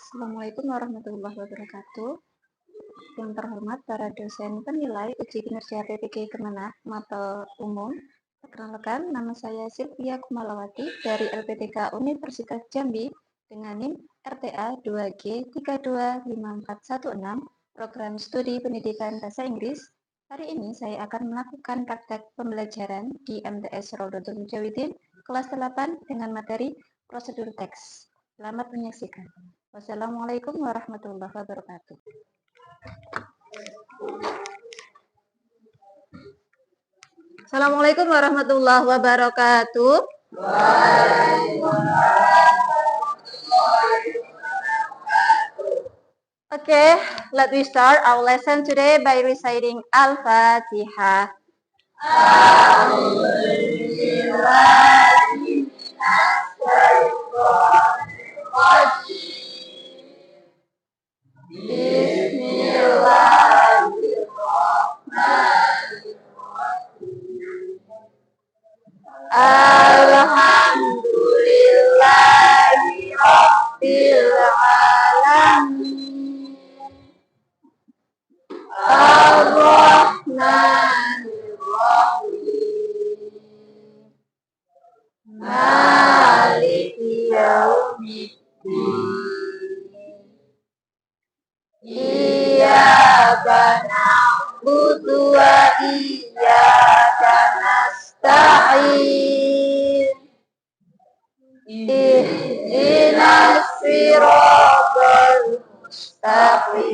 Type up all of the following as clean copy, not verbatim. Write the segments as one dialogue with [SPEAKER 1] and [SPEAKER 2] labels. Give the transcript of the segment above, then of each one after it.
[SPEAKER 1] Assalamualaikum warahmatullahi wabarakatuh. Yang terhormat para dosen penilai uji kinerja PPG Kemenag Mapel Umum. Perkenalkan, nama saya Sylvia Kumalawati dari LPTK Universitas Jambi dengan NIM RTA 2G 325416 Program Studi Pendidikan Bahasa Inggris. Hari ini saya akan melakukan praktek pembelajaran di MTS Rodotul Mujawidin kelas 8 dengan materi prosedur teks. Selamat menyaksikan. Wassalamualaikum warahmatullahi wabarakatuh. Assalamualaikum warahmatullahi wabarakatuh. Okay, let me start our lesson today by reciting Al-Fatihah. Alhamdulillahi Rabbil Alamin Ar-Rahmanir Rahim Maliki Yaumiddin Iyyaka na'budu wa iyyaka nasta'in Ihdinas siratal mustaqim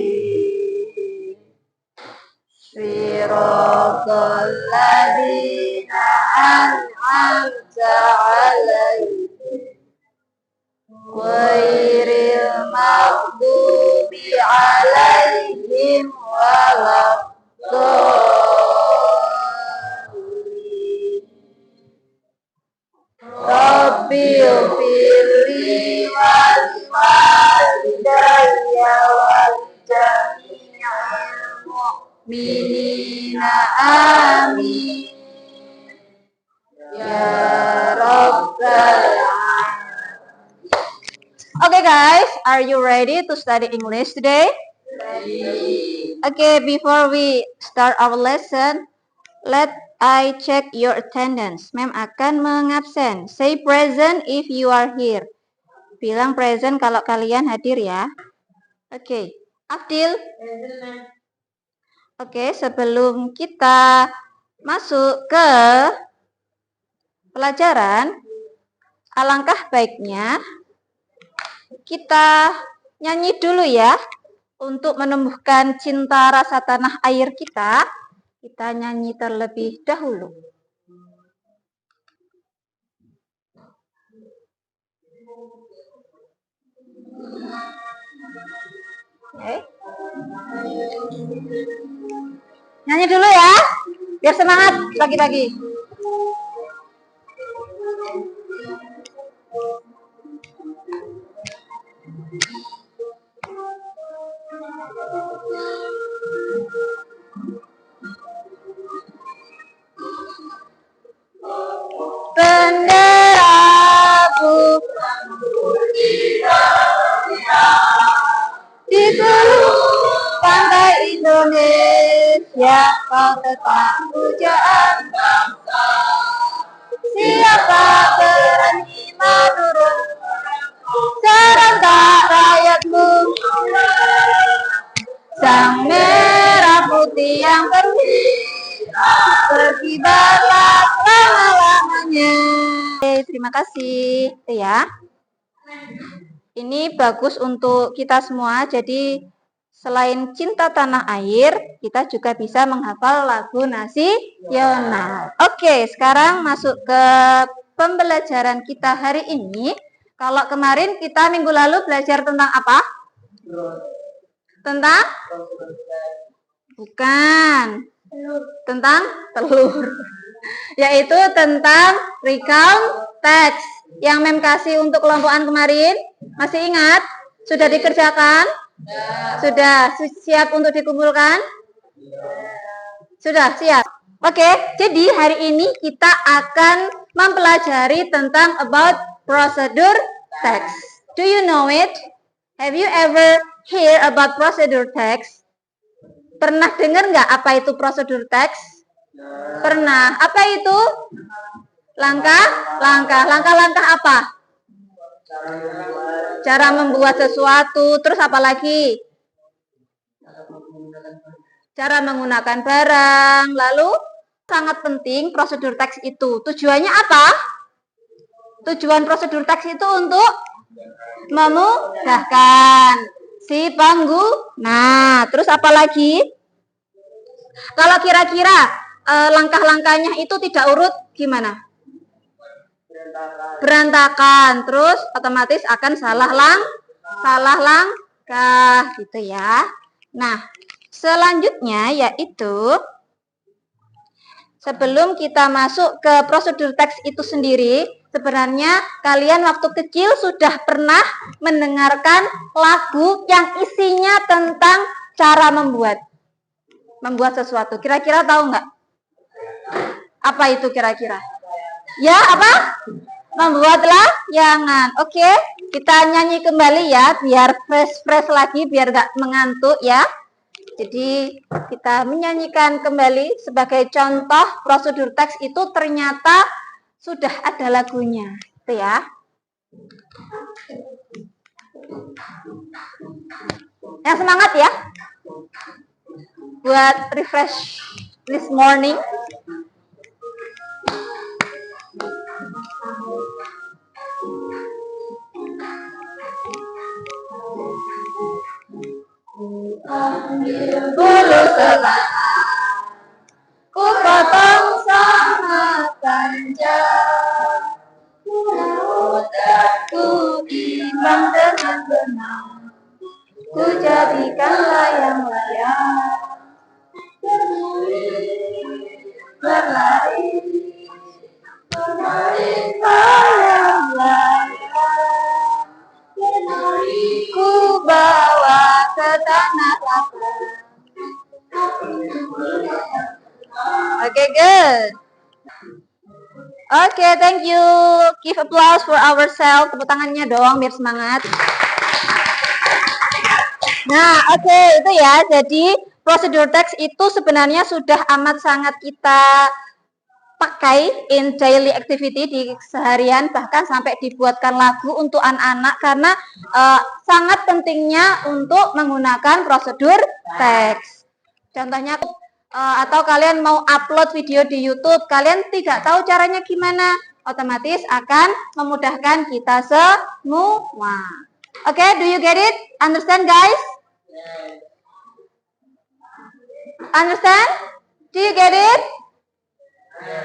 [SPEAKER 1] Siratal ladzina an'amta 'alaihim ghairil maghdubi 'alaihim waladdallin Rabbil firli wal walidayya wal jami'il mu'minina amin ya rabbal alamin. Okay guys, are you ready to study English today? Ready. Okay, before we start our lesson, let I check your attendance. Ma'am akan mengabsen. Say present if you are here. Bilang present kalau kalian hadir ya. Oke. Abdil. Oke, sebelum kita masuk ke pelajaran, alangkah baiknya kita nyanyi dulu ya. Untuk menumbuhkan cinta rasa tanah air kita nyanyi terlebih dahulu. Okay. Nyanyi dulu ya, biar semangat pagi-pagi. Benderaku di seluruh pantai Indonesia kau tetap pujaan bangsa. Siapa berani menurun serentak rakyatmu, sang merah putih yang berkibarlah selama-lamanya. Terima kasih ya. Ini bagus untuk kita semua. Jadi selain cinta tanah air, kita juga bisa menghafal lagu nasional. Oke, sekarang masuk ke pembelajaran kita hari ini. Kalau kemarin kita minggu lalu belajar tentang apa? Tentang? Bukan. Tentang telur. Yaitu tentang recount text. Yang Mem kasih untuk kelompokan kemarin, masih ingat? Sudah dikerjakan? Sudah siap untuk dikumpulkan? Sudah siap? Oke, jadi hari ini kita akan mempelajari tentang about procedure text. Do you know it? Have you ever hear about procedure text? Pernah dengar nggak apa itu procedure text? Pernah. Apa itu? Langkah-langkah apa? Cara membuat sesuatu. Terus apa lagi? Cara menggunakan barang. Lalu sangat penting prosedur teks itu. Tujuannya apa? Tujuan prosedur teks itu untuk memudahkan si pengguna. Terus apa lagi? Kalau kira-kira langkah-langkahnya itu tidak urut, gimana? Berantakan. Terus otomatis akan salah langkah gitu ya. Nah, selanjutnya yaitu sebelum kita masuk ke prosedur teks itu sendiri, sebenarnya kalian waktu kecil sudah pernah mendengarkan lagu yang isinya tentang cara membuat sesuatu. Kira-kira tahu nggak? Apa itu kira-kira? Ya, apa? Membuat layangan. Oke, kita nyanyi kembali ya, biar fresh lagi, biar nggak mengantuk ya. Jadi kita menyanyikan kembali sebagai contoh prosedur teks itu ternyata sudah ada lagunya, gitu ya. Yang semangat ya, buat refresh this morning. Bulu selang, ku potong sangat panjang, ku timbang dengan benang, ku jadikan layang-layang, berlari layang-layang, ku bawa ke tanah lapang. Okay, good. Okay, thank you. Give applause for ourselves. Tepuk tangannya dong biar semangat. Nah, oke, itu ya. Jadi prosedur teks itu sebenarnya sudah amat sangat kita pakai in daily activity di seharian, bahkan sampai dibuatkan lagu untuk anak-anak karena sangat pentingnya untuk menggunakan prosedur teks. Contohnya atau kalian mau upload video di YouTube, kalian tidak tahu caranya gimana, otomatis akan memudahkan kita semua. Oke, do you get it? Understand, guys? Understand? Do you get it?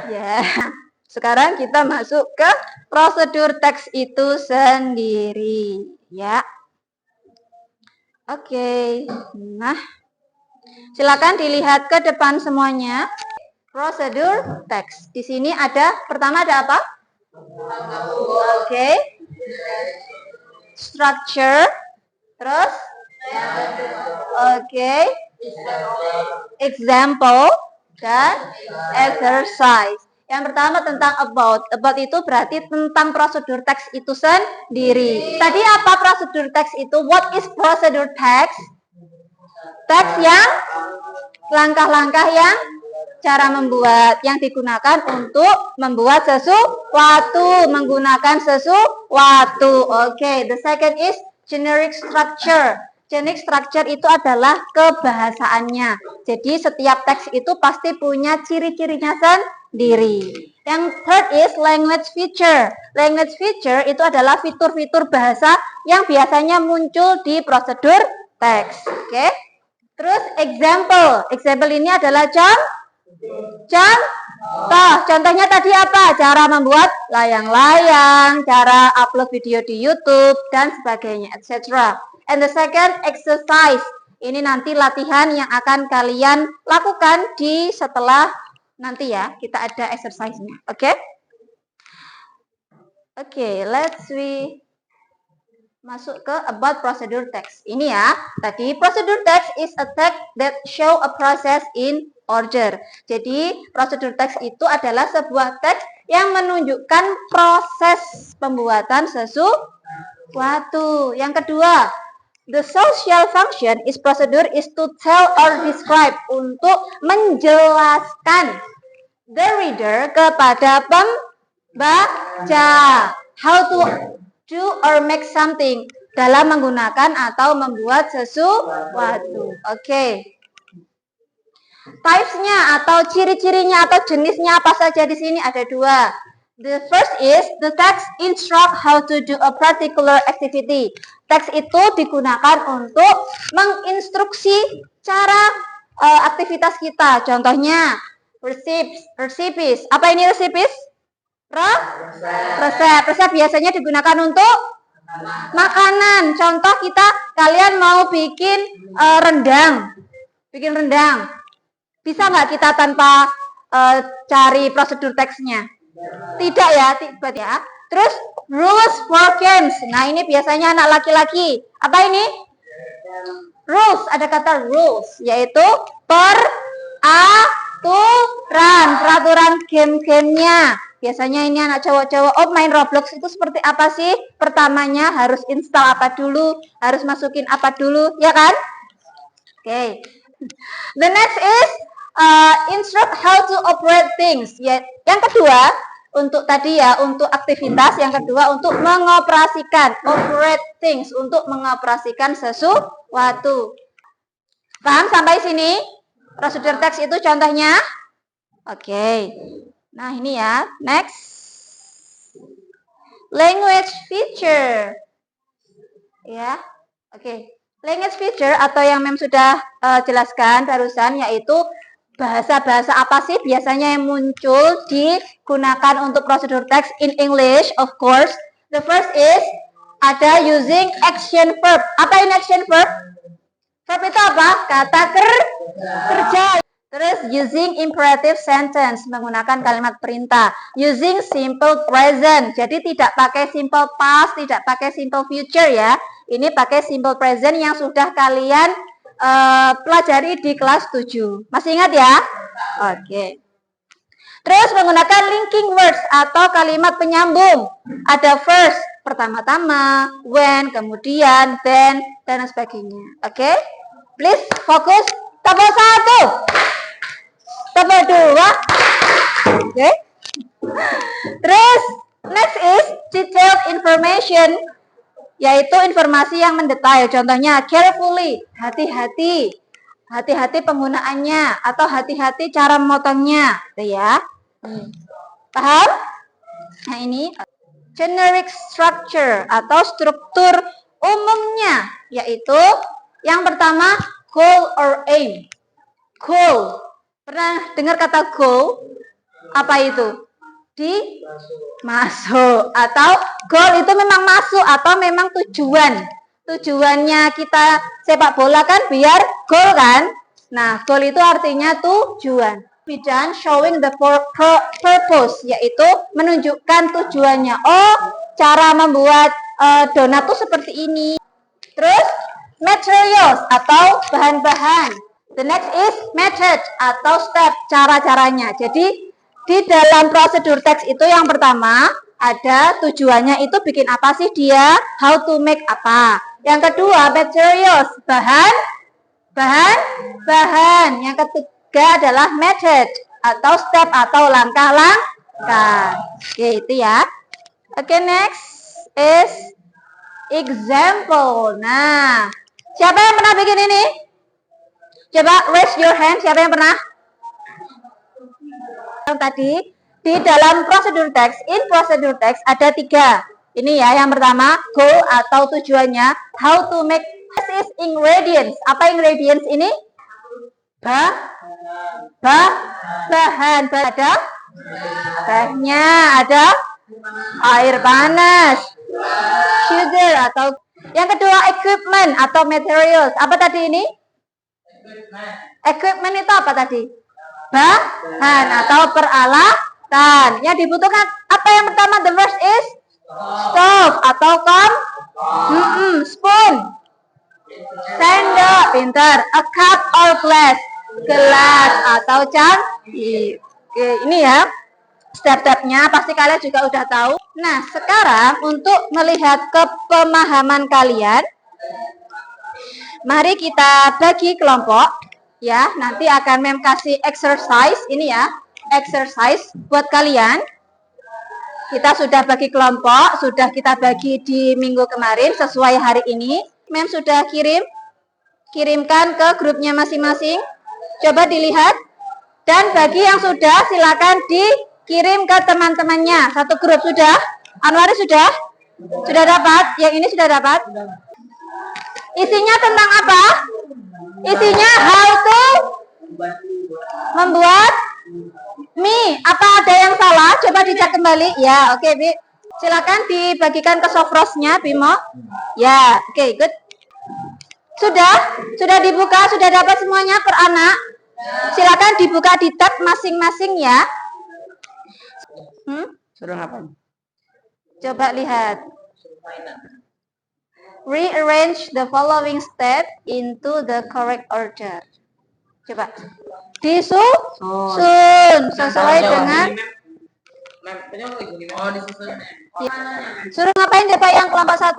[SPEAKER 1] Ya. Sekarang kita masuk ke prosedur teks itu sendiri, ya. Oke. Nah, silakan dilihat ke depan semuanya. Prosedur teks. Di sini ada, pertama ada apa? Oke. Structure. Terus? Oke. Example dan exercise. Yang pertama tentang about. About itu berarti tentang prosedur teks itu sendiri. Tadi apa prosedur teks itu? What is procedure text? Teks yang langkah-langkah yang cara membuat yang digunakan untuk membuat sesuatu, menggunakan sesuatu. Oke, the second is generic structure. Generic structure itu adalah kebahasaannya. Jadi setiap teks itu pasti punya ciri-cirinya sendiri. Yang third is language feature. Language feature itu adalah fitur-fitur bahasa yang biasanya muncul di prosedur teks. Oke. Terus example. Example ini adalah contoh. Contohnya tadi apa? Cara membuat layang-layang, cara upload video di YouTube, dan sebagainya, etc. And the second exercise. Ini nanti latihan yang akan kalian lakukan di setelah nanti ya, kita ada exercise-nya. Oke? Oke, let's masuk ke about procedure text. Ini ya, tadi procedure text is a text that show a process in order. Jadi, procedure text itu adalah sebuah teks yang menunjukkan proses pembuatan sesuatu. Yang kedua, The social function is procedure is to tell or describe, untuk menjelaskan the reader, kepada pembaca, how to do or make something, dalam menggunakan atau membuat sesuatu. Oke. Types-nya atau ciri-cirinya atau jenisnya apa saja di sini ada dua. The first is the text instruct how to do a particular activity. Teks itu digunakan untuk menginstruksi cara aktivitas kita. Contohnya recipes. Apa ini recipes? Resep. Resep biasanya digunakan untuk makanan. Contoh kalian mau bikin rendang. Bikin rendang. Bisa nggak kita tanpa cari prosedur teksnya? Tidak ya, tidak ya. Terus rules for games. Nah, ini biasanya anak laki-laki. Apa ini? Rules, ada kata rules, yaitu peraturan game-gamenya. Biasanya ini anak cowok-cowok, oh main Roblox itu seperti apa sih? Pertamanya harus install apa dulu, harus masukin apa dulu, ya kan? Oke. The next is instruct how to operate things. Yang kedua, untuk tadi ya, untuk aktivitas. Yang kedua, untuk mengoperasikan. Operate things, untuk mengoperasikan sesuatu. Paham sampai sini? Prosedur teks itu contohnya. Oke. Nah, ini ya. Next. Language feature. Ya. Oke. Language feature atau yang Mem sudah jelaskan barusan, yaitu bahasa-bahasa apa sih biasanya yang muncul digunakan untuk prosedur teks in English, of course. The first is ada using action verb. Apa ini action verb? Verb itu apa? Kata kerja. Terus using imperative sentence, menggunakan kalimat perintah. Using simple present, jadi tidak pakai simple past, tidak pakai simple future ya. Ini pakai simple present yang sudah kalian pelajari di kelas 7. Masih ingat ya? Oke. Terus menggunakan linking words atau kalimat penyambung. Ada first, pertama-tama, when, kemudian, then, dan sebagainya. Oke? Please fokus. Tabel 1. Tabel 2. Oke? Terus, next is detailed information, yaitu informasi yang mendetail. Contohnya carefully, hati-hati. Hati-hati penggunaannya atau hati-hati cara memotongnya, gitu ya. Paham? Nah, ini generic structure atau struktur umumnya, yaitu yang pertama goal or aim. Goal. Pernah dengar kata goal? Apa itu? Masuk, atau goal itu memang masuk atau memang tujuan. Tujuannya kita sepak bola kan biar goal kan. Nah, goal itu artinya tujuan. Dan showing the purpose, yaitu menunjukkan tujuannya. Oh, cara membuat donat tuh seperti ini. Terus materials atau bahan-bahan. The next is method atau step, cara-caranya. Jadi di dalam prosedur teks itu yang pertama ada tujuannya itu bikin apa sih dia, how to make apa. Yang kedua materials, bahan. Yang ketiga adalah method atau step atau langkah-langkah. Oke, itu ya. Oke, next is example. Nah, siapa yang pernah bikin ini? Coba raise your hand, siapa yang pernah? Tadi di dalam prosedur teks, in prosedur teks ada 3. Ini ya, yang pertama goal atau tujuannya, how to make. This is ingredients. Apa ingredients ini? Bahan. Ada tehnya, ada air panas, sugar atau yang kedua equipment atau materials. Apa tadi ini? Equipment itu apa tadi? Bahan atau peralatan. Yang dibutuhkan apa yang pertama? The first is stove atau spoon, sendok, pintar. A cup or glass, gelas atau cangkir. Oke, ini ya step-stepnya pasti kalian juga udah tahu. Nah, sekarang untuk melihat kepemahaman kalian, Mari kita bagi kelompok. Ya, nanti akan Mem kasih exercise ini ya. Exercise buat kalian. Kita sudah bagi kelompok, sudah kita bagi di minggu kemarin sesuai hari ini. Mem sudah kirimkan ke grupnya masing-masing. Coba dilihat. Dan bagi yang sudah, silakan dikirim ke teman-temannya. Satu grup sudah. Anwari sudah? Sudah dapat? Yang ini sudah dapat? Isinya tentang apa? Isinya how to membuat mie. Apa ada yang salah? Coba dicek kembali. Ya, oke, Bi. Silakan dibagikan ke sofrosnya, Bimo. Ya, oke, good. Sudah dibuka, sudah dapat semuanya per anak. Silakan dibuka di tab masing-masing ya. Suruh ngapain? Coba lihat. Rearrange the following step into the correct order. Coba. Disusun sesuai dengan. Suruh ngapain Bapak yang kelompok 1?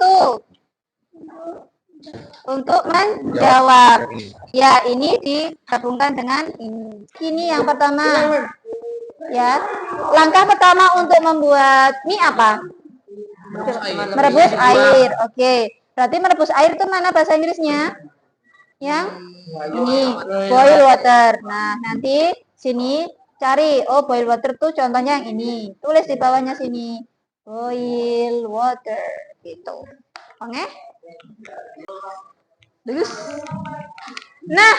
[SPEAKER 1] Untuk menjawab. Ya, ini digabungkan dengan ini. Ini yang pertama. Ya. Langkah pertama untuk membuat mie apa? Merebus air. Oke. Berarti merebus air itu mana bahasa Inggrisnya? Yang ini, boil water. Nah, nanti sini cari. Oh, boil water tuh contohnya yang ini. Tulis di bawahnya sini. Boil water. Gitu. Oke? Nah,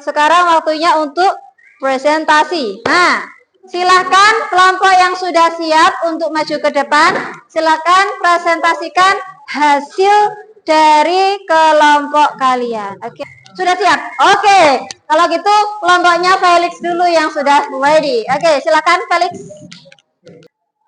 [SPEAKER 1] sekarang waktunya untuk presentasi. Nah, silahkan kelompok yang sudah siap untuk maju ke depan, silahkan presentasikan hasil dari kelompok kalian. Oke, sudah siap? Oke, kalau gitu kelompoknya Felix dulu yang sudah ready. Oke, silakan Felix.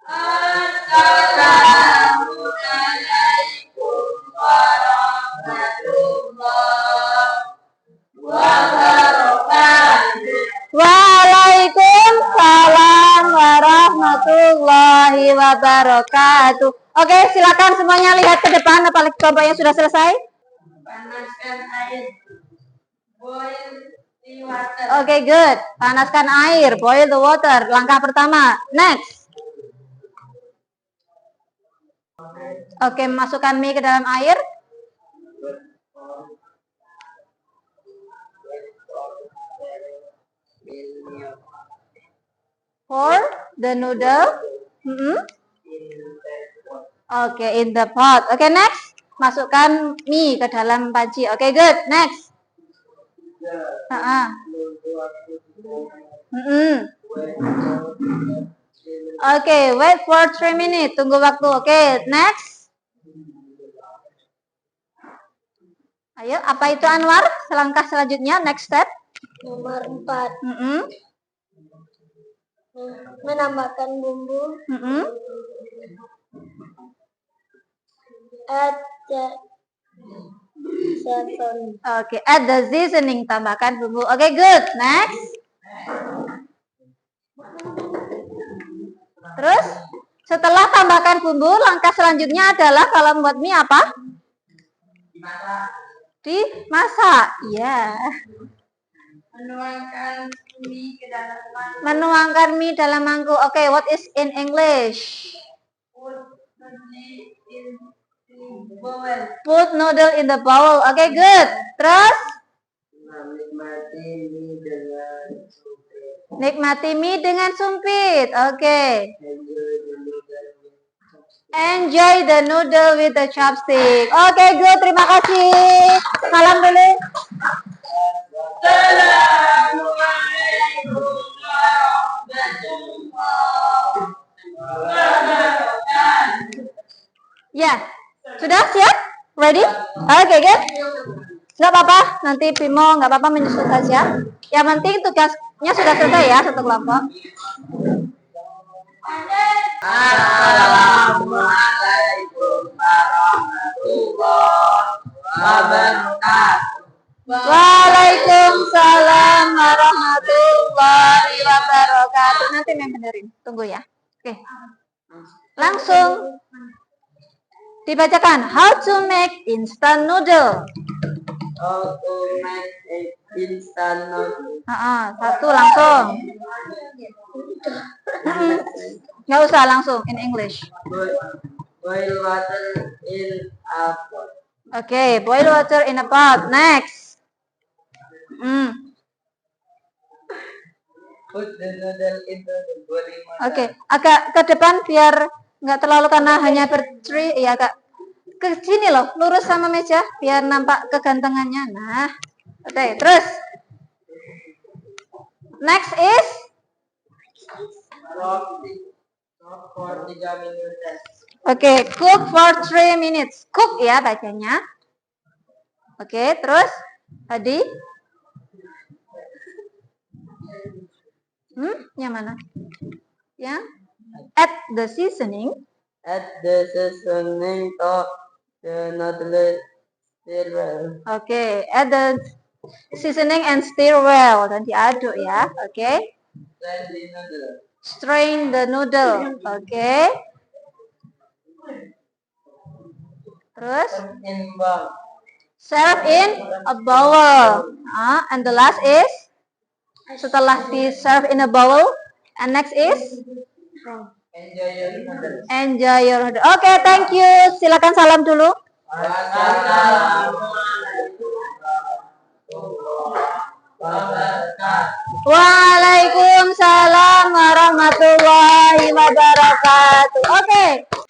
[SPEAKER 1] Assalamualaikum warahmatullahi wabarakatuh. Waalaikumsalam warahmatullahi wabarakatuh. Oke, silakan semuanya lihat ke depan, apalagi kelompok yang sudah selesai. Panaskan air. Boil the water. Oke, good. Panaskan air, boil the water. Langkah pertama. Next. Oke, masukkan mie ke dalam air. Pour the noodle. Oke, in the pot. Oke, next. Masukkan mie ke dalam panci. Oke, good. Next. Oke, wait for 3 minutes. Tunggu waktu. Oke, next. Ayo, apa itu Anwar? Langkah selanjutnya, next step.
[SPEAKER 2] Nomor 4. Menambahkan bumbu. Add the seasoning.
[SPEAKER 1] Oke, add the seasoning. Tambahkan bumbu. Oke, good. Next. Terus, setelah tambahkan bumbu, langkah selanjutnya adalah kalau membuat mie apa? Dimasak. Ya. Menuangkan mie dalam mangkuk. Oke, what is in English? Put noodle in the bowl. Oke, good. Terus? Nikmati mie dengan sumpit. Oke. Enjoy the noodle with the chopstick. Oke, good. Terima kasih. Salam dulu. Assalamualaikum warahmatullahi wabarakatuh. Ya, sudah siap? Ready? Oke, good. Nggak apa-apa, nanti Bimo nggak apa-apa menyusul saja. Yang penting tugasnya sudah selesai ya, satu kelompok.
[SPEAKER 3] Assalamualaikum warahmatullahi wabarakatuh.
[SPEAKER 1] Waalaikumsalam warahmatullahi wabarakatuh. Nanti Mem benerin, tunggu ya. Oke. Langsung. Dibacakan. How to make instant noodle.
[SPEAKER 3] How to make instant noodle.
[SPEAKER 1] Satu langsung. Nggak usah langsung in English.
[SPEAKER 3] Boil water in a pot.
[SPEAKER 1] Okay, boil water in a pot. Next.
[SPEAKER 3] Put the noodle into the boiling water.
[SPEAKER 1] Oke, agak ke depan biar nggak terlalu karena hanya berdiri. Ya, agak ke sini loh, lurus sama meja biar nampak kegantengannya. Nah, oke, terus. Next is
[SPEAKER 3] Cook for 3 minutes.
[SPEAKER 1] Oke, cook for 3 minutes. Cook ya bacanya. Oke, terus tadi yang mana? Ya. Add the seasoning.
[SPEAKER 3] Add the seasoning to the noodle. Stir well.
[SPEAKER 1] Oke, add the seasoning and stir well. Dan diaduk ya. Oke.
[SPEAKER 3] Then the noodle.
[SPEAKER 1] Strain the noodle. Oke. Terus
[SPEAKER 3] In bowl.
[SPEAKER 1] serve in a bowl. And the last is setelah di serve in a bowl. And next is
[SPEAKER 3] Enjoy your noodles.
[SPEAKER 1] enjoy your noodle. Oke, thank you. Silakan salam dulu. Waalaikumsalam warahmatullahi wabarakatuh. Oke,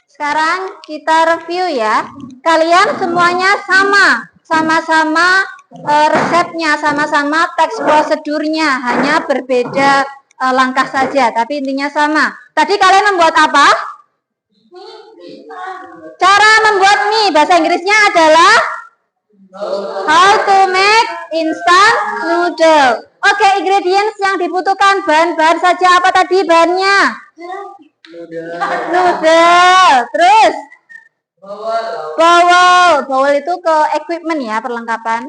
[SPEAKER 1] sekarang kita review ya. Kalian semuanya sama-sama resepnya, sama-sama teks prosedurnya, hanya berbeda langkah saja, tapi intinya sama. Tadi kalian membuat apa? Cara membuat mie, bahasa Inggrisnya adalah how to make instant noodle. Oke, ingredients yang dibutuhkan, bahan-bahan saja apa tadi bahannya? Noodle. Terus? Bowl itu ke equipment ya, perlengkapan.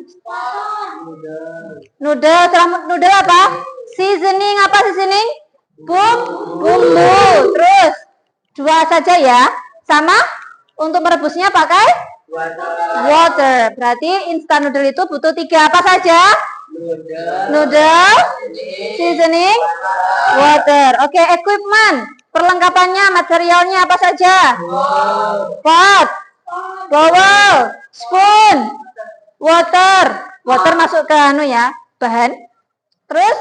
[SPEAKER 1] Noodle apa? Seasoning apa seasoning? Bumbu. Terus? 2 saja ya. Sama? Untuk merebusnya pakai? Water. Berarti instant noodle itu butuh 3 apa saja? Noodle, seasoning, water. Oke, equipment. Perlengkapannya, materialnya apa saja? Pot, bowl, spoon, water. Water masuk ke bahan. Terus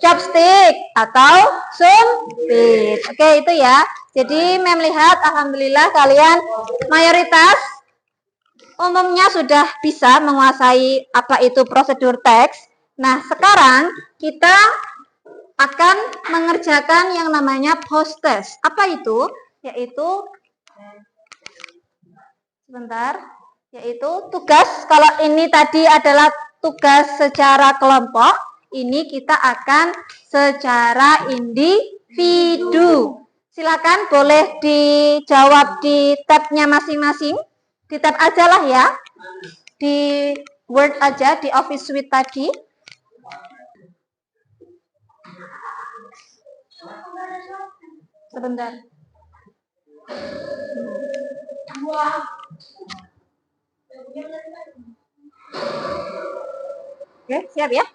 [SPEAKER 1] chopstick atau sumpit. Oke, itu ya. Jadi Mem lihat, alhamdulillah kalian mayoritas umumnya sudah bisa menguasai apa itu prosedur teks. Nah, sekarang kita akan mengerjakan yang namanya post test. Apa itu? Yaitu tugas. Kalau ini tadi adalah tugas secara kelompok, ini kita akan secara individu. Silakan boleh dijawab di tabnya masing-masing. Di tab aja lah ya. Di Word aja, di Office Suite tadi. Sebentar. Oke, siap ya?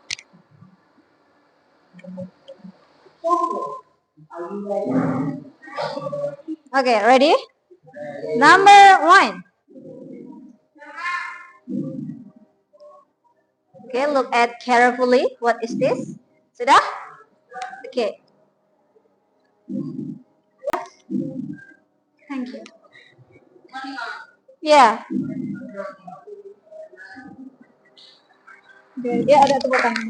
[SPEAKER 1] Oke, ready? Number 1. Okay, look at carefully. What is this? Sudah? Okay. Thank you. Yeah. Dia ada tepuk tangan.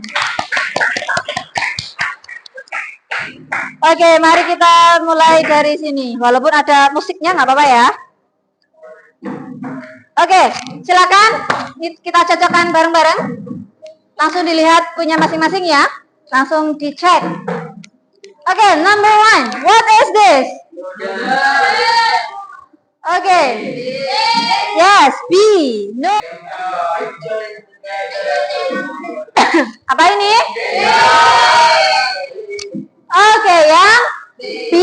[SPEAKER 1] Oke, mari kita mulai dari sini. Walaupun ada musiknya, nggak apa-apa ya. Oke, silakan kita cocokkan bareng-bareng. Langsung dilihat punya masing-masing ya. Langsung dicek. Oke, number 1. What is this? Oke. Yes, B. No. Apa ini? Oke, yang B.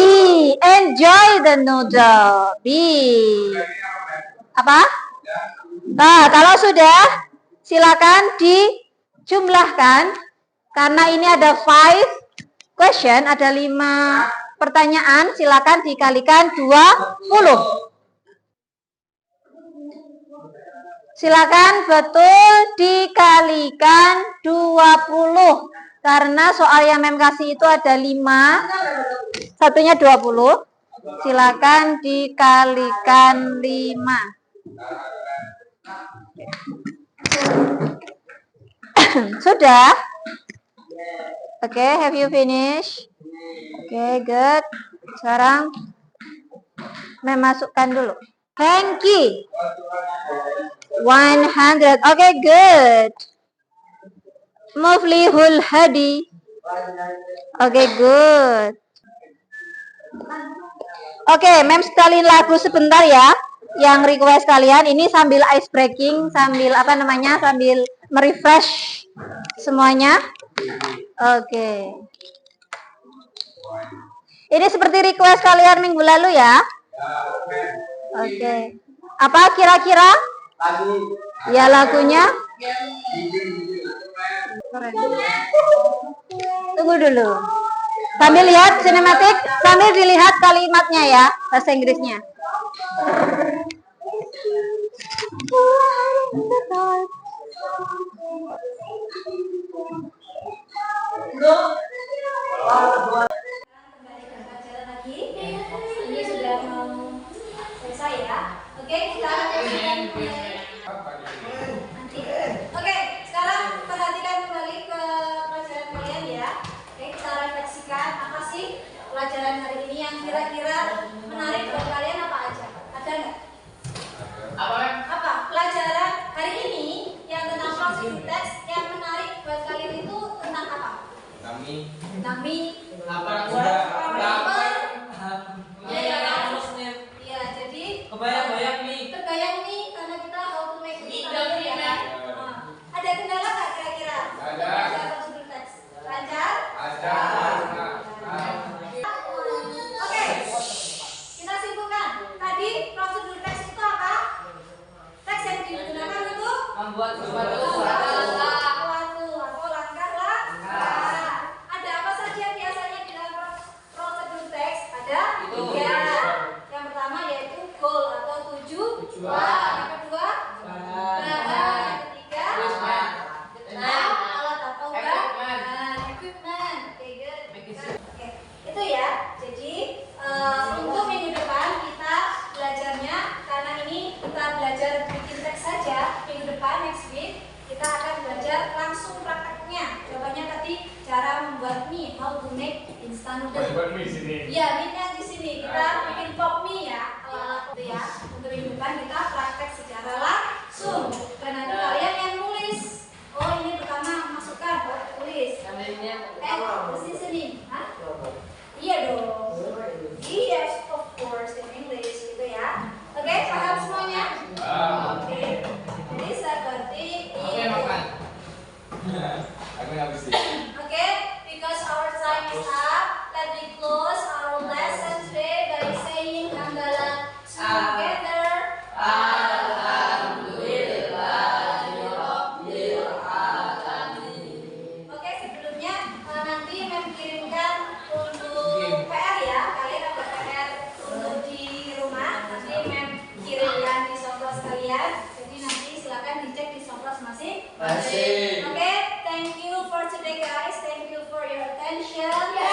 [SPEAKER 1] Enjoy the noodle. B. Apa? Nah, kalau sudah, silakan dijumlahkan. Karena ini ada 5 question, ada 5 pertanyaan, silakan dikalikan 20. Silakan betul dikalikan 20. Karena soal yang mem kasih itu ada 5, satunya 20. Silakan dikalikan 5. Sudah? Oke, have you finished? Oke, good. Sekarang mem masukkan dulu. Hengki 100. Oke, good. Muflihul Hadi. Oke, good. Oke, mem setelin lagu sebentar ya. Yang request kalian ini sambil ice breaking, sambil sambil merefresh semuanya. Oke. Ini seperti request kalian minggu lalu ya. Oke. Apa kira-kira? Ya lagunya. Tunggu dulu. Sambil lihat sinematik, sambil dilihat kalimatnya ya, bahasa Inggrisnya.
[SPEAKER 4] Ini sudah mau selesai ya. Oke, kita nanti. Oke, sekarang perhatikan kembali ke pelajaran kalian ya. Oke, kita refleksikan apa sih pelajaran hari ini yang kira-kira menarik buat kalian apa aja? Ada nggak? Apa? Pelajaran hari ini yang tentang positive text yang menarik buat kalian itu tentang apa? Tentang me. Iya, jadi terbayang nih karena kita how to make it ya. Ada kendala nggak kira-kira? Belajar positive text. Lancar? Oke, kita simpulkan. Tadi prosedur teks itu apa? Teks yang digunakan untuk
[SPEAKER 3] Membuat sesuatu.
[SPEAKER 4] atau langkah. Ada apa saja biasanya di dalam prosedur teks? Ada 3. Yang pertama yaitu goal atau tujuan. Yang kedua bahan. Yang ketiga alat atau bahan. Equipment. Oke, good. Oke, itu ya. Jadi untuk minggu depan kita belajarnya, karena ini kita belajar bikin teks saja. Minggu depan next week kita akan belajar langsung prakteknya. Jawabannya tadi cara membuat mie, how to make instant noodle. Iya, mie-nya di sini kita bikin pop mie ya, ala-ala itu ya. Untuk minggu depan kita praktek secara langsung. Dan nanti kalian yang nulis. Oh, ini pertama masukkan, tulis. Di sini. Hah? Iya dong. Yes, of course in English gitu ya. Oke, paham semuanya? Oke. Jadi seperti itu. Oke, because our time is up, let me close our lesson today by saying hamdalah together. Oke, sebelumnya nanti mengirimkan untuk PR ya. Kalian ada PR untuk di rumah. Nanti kirimkan di software kalian. Jadi nanti silakan dicek di software masing-masing. Oke, thank you for today guys. Thank you for your attention.